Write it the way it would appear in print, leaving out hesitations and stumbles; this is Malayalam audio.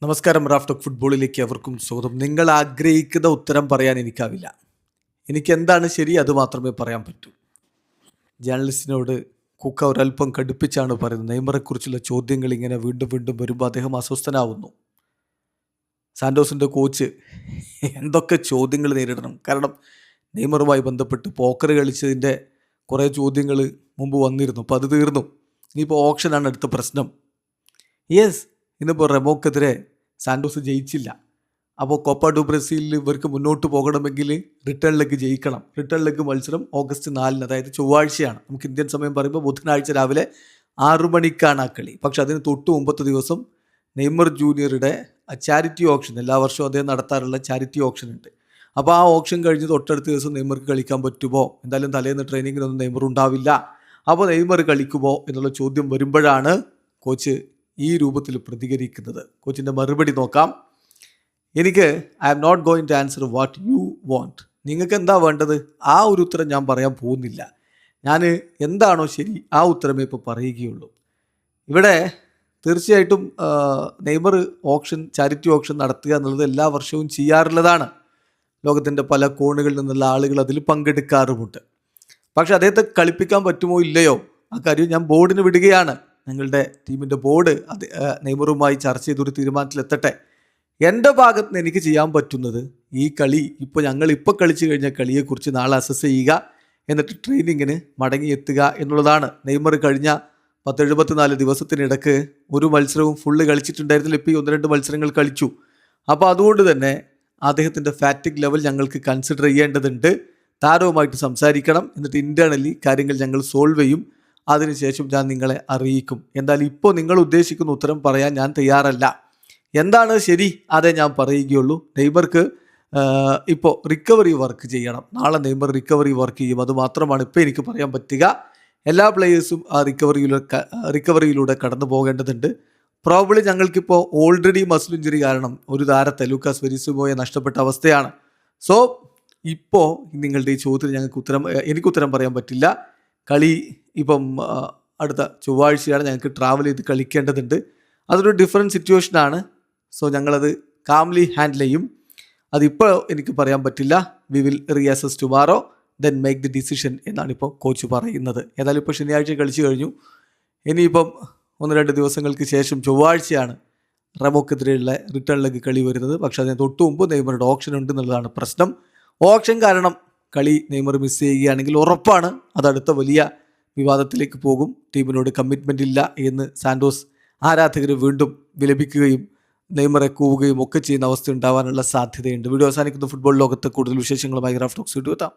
നമസ്കാരം. റാഫ് ടോക്ക് ഫുട്ബോളിലേക്ക് അവർക്കും സ്വാഗതം. നിങ്ങൾ ആഗ്രഹിക്കുന്ന ഉത്തരം പറയാൻ എനിക്കാവില്ല. എനിക്ക് എന്താണ് ശരി അത് മാത്രമേ പറയാൻ പറ്റൂ. ജേർണലിസ്റ്റിനോട് കുക്ക ഒരല്പം കടുപ്പിച്ചാണ് പറയുന്നത്. നെയ്മറെക്കുറിച്ചുള്ള ചോദ്യങ്ങൾ ഇങ്ങനെ വീണ്ടും വീണ്ടും വരുമ്പോൾ അദ്ദേഹം അസ്വസ്ഥനാവുന്നു. സാന്റോസിൻ്റെ കോച്ച് എന്തൊക്കെ ചോദ്യങ്ങൾ നേരിടണം. കാരണം നെയ്മറുമായി ബന്ധപ്പെട്ട് പോക്കർ കളിച്ചതിൻ്റെ കുറേ ചോദ്യങ്ങൾ മുമ്പ് വന്നിരുന്നു. അപ്പോൾ അത് തീർന്നു. ഇനിയിപ്പോൾ ഓപ്ഷനാണ് അടുത്ത പ്രശ്നം. യെസ്, ഇന്നിപ്പോൾ റെമോക്കെതിരെ സാന്റോസ് ജയിച്ചില്ല. അപ്പോൾ കോപ്പ ഡു ബ്രസീലിൽ ഇവർക്ക് മുന്നോട്ട് പോകണമെങ്കിൽ റിട്ടേൺ ലെഗ് ജയിക്കണം. റിട്ടേൺ ലെഗ് മത്സരം ഓഗസ്റ്റ് 4-ന്, അതായത് ചൊവ്വാഴ്ചയാണ്. നമുക്ക് ഇന്ത്യൻ സമയം പറയുമ്പോൾ ബുധനാഴ്ച രാവിലെ 6 മണിക്കാണ് ആ കളി. പക്ഷെ അതിന് തൊട്ട് മുമ്പത്തെ ദിവസം നെയ്മർ ജൂനിയറുടെ ചാരിറ്റി ഓപ്ഷൻ, എല്ലാ വർഷവും അദ്ദേഹം നടത്താറുള്ള ചാരിറ്റി ഓപ്ഷൻ ഉണ്ട്. അപ്പോൾ ആ ഓപ്ഷൻ കഴിഞ്ഞ് തൊട്ടടുത്ത ദിവസം നെയ്മർക്ക് കളിക്കാൻ പറ്റുമോ? എന്തായാലും തലേന്ന് ട്രെയിനിങ്ങിനൊന്നും നെയ്മർ ഉണ്ടാവില്ല. അപ്പോൾ നെയ്മർ കളിക്കുമോ എന്നുള്ള ചോദ്യം വരുമ്പോഴാണ് കോച്ച് ഈ രൂപത്തിൽ പ്രതികരിക്കുന്നത്. കോച്ചിൻ്റെ മറുപടി നോക്കാം. I am not going to answer what you want. നിങ്ങൾക്ക് എന്താ വേണ്ടത് ആ ഒരു ഉത്തരം ഞാൻ പറയാൻ പോകുന്നില്ല. ഞാൻ എന്താണോ ശരി ആ ഉത്തരമേ ഇപ്പോൾ പറയുകയുള്ളൂ. ഇവിടെ തീർച്ചയായിട്ടും നെയ്മർ ചാരിറ്റി ഓപ്ഷൻ നടത്തുക എന്നുള്ളത് എല്ലാ വർഷവും ചെയ്യാറുള്ളതാണ്. ലോകത്തിൻ്റെ പല കോണുകളിൽ നിന്നുള്ള ആളുകൾ അതിൽ പങ്കെടുക്കാറുമുണ്ട്. പക്ഷെ അദ്ദേഹത്തെ കളിപ്പിക്കാൻ പറ്റുമോ ഇല്ലയോ ആ കാര്യം ഞാൻ ബോർഡിന് വിടുകയാണ്. ഞങ്ങളുടെ ടീമിൻ്റെ ബോർഡ് നെയ്മറുമായി ചർച്ച ചെയ്തൊരു തീരുമാനത്തിലെത്തട്ടെ. എൻ്റെ ഭാഗത്ത് നിന്ന് എനിക്ക് ചെയ്യാൻ പറ്റുന്നത് ഈ കളി ഞങ്ങളിപ്പോൾ കളിച്ചു കഴിഞ്ഞ കളിയെക്കുറിച്ച് നാളെ അസസ് ചെയ്യുക, എന്നിട്ട് ട്രെയിനിങ്ങിന് മടങ്ങിയെത്തുക എന്നുള്ളതാണ്. നെയ്മർ കഴിഞ്ഞ 74 ദിവസത്തിനിടക്ക് ഒരു മത്സരവും ഫുള്ള് കളിച്ചിട്ടുണ്ടായിരുന്നില്ല. ഇപ്പോൾ 1-2 മത്സരങ്ങൾ കളിച്ചു. അപ്പോൾ അതുകൊണ്ട് തന്നെ അദ്ദേഹത്തിൻ്റെ ഫാറ്റിക് ലെവൽ ഞങ്ങൾക്ക് കൺസിഡർ ചെയ്യേണ്ടതുണ്ട്. താരവുമായിട്ട് സംസാരിക്കണം, എന്നിട്ട് ഇൻറ്റേർണലി കാര്യങ്ങൾ ഞങ്ങൾ സോൾവ് ചെയ്യും. അതിനുശേഷം ഞാൻ നിങ്ങളെ അറിയിക്കും. എന്തായാലും ഇപ്പോൾ നിങ്ങൾ ഉദ്ദേശിക്കുന്ന ഉത്തരം പറയാൻ ഞാൻ തയ്യാറല്ല. എന്താണ് ശരി അതേ ഞാൻ പറയുകയുള്ളൂ. നെയ്മർക്ക് ഇപ്പോൾ റിക്കവറി വർക്ക് ചെയ്യണം. നാളെ നെയ്മർ റിക്കവറി വർക്ക് ചെയ്യും. അതുമാത്രമാണ് ഇപ്പോൾ എനിക്ക് പറയാൻ പറ്റുക. എല്ലാ പ്ലേയേഴ്സും ആ റിക്കവറിയിലൂടെ കടന്നു പോകേണ്ടതുണ്ട്. പ്രോബ്ലി ഞങ്ങൾക്കിപ്പോൾ ഓൾറെഡി മസിൽ ഇഞ്ചുറി കാരണം ഒരു താരത്തെ ലൂക്കാസ് വെരിസുമോയെ നഷ്ടപ്പെട്ട അവസ്ഥയാണ്. സോ ഇപ്പോൾ നിങ്ങളുടെ ഈ ചോദ്യത്തിന് എനിക്ക് ഉത്തരം പറയാൻ പറ്റില്ല. കളി അടുത്ത ചൊവ്വാഴ്ചയാണ്. ഞങ്ങൾക്ക് ട്രാവൽ ചെയ്ത് കളിക്കേണ്ടതുണ്ട്. അതൊരു ഡിഫറെൻറ്റ് സിറ്റുവേഷനാണ്. സോ ഞങ്ങളത് കാംലി ഹാൻഡിൽ ചെയ്യും. അതിപ്പോൾ എനിക്ക് പറയാൻ പറ്റില്ല. We will reassess tomorrow, then make the decision എന്നാണ് ഇപ്പോൾ കോച്ച് പറയുന്നത്. ഏതായാലും ഇപ്പോൾ ശനിയാഴ്ച കളിച്ചു കഴിഞ്ഞു. ഇനിയിപ്പം 1-2 ദിവസങ്ങൾക്ക് ശേഷം ചൊവ്വാഴ്ചയാണ് റെമോക്കെതിരെയുള്ള റിട്ടേൺ ലെഗ് കളി വരുന്നത്. പക്ഷേ അതിന് തൊട്ട് മുമ്പ് നെയ്മറുടെ ഓപ്ഷൻ ഉണ്ട് എന്നുള്ളതാണ് പ്രശ്നം. ഓപ്ഷൻ കാരണം കളി നെയ്മർ മിസ് ചെയ്യുകയാണെങ്കിൽ ഉറപ്പാണ് അതടുത്ത വലിയ വിവാദത്തിലേക്ക് പോകും. ടീമിനോട് കമ്മിറ്റ്മെൻ്റ് ഇല്ല എന്ന് സാന്റോസ് ആരാധകർ വീണ്ടും വിലപിക്കുകയും നെയ്മറെ കൂവുകയും ഒക്കെ ചെയ്യുന്ന അവസ്ഥ ഉണ്ടാവാനുള്ള സാധ്യതയുണ്ട്. വീഡിയോ അവസാനിക്കുന്ന ഫുട്ബോൾ ലോകത്തെ കൂടുതൽ വിശേഷങ്ങളുമായി റാഫ് ടോക്സ് വീഡിയോ എത്താം.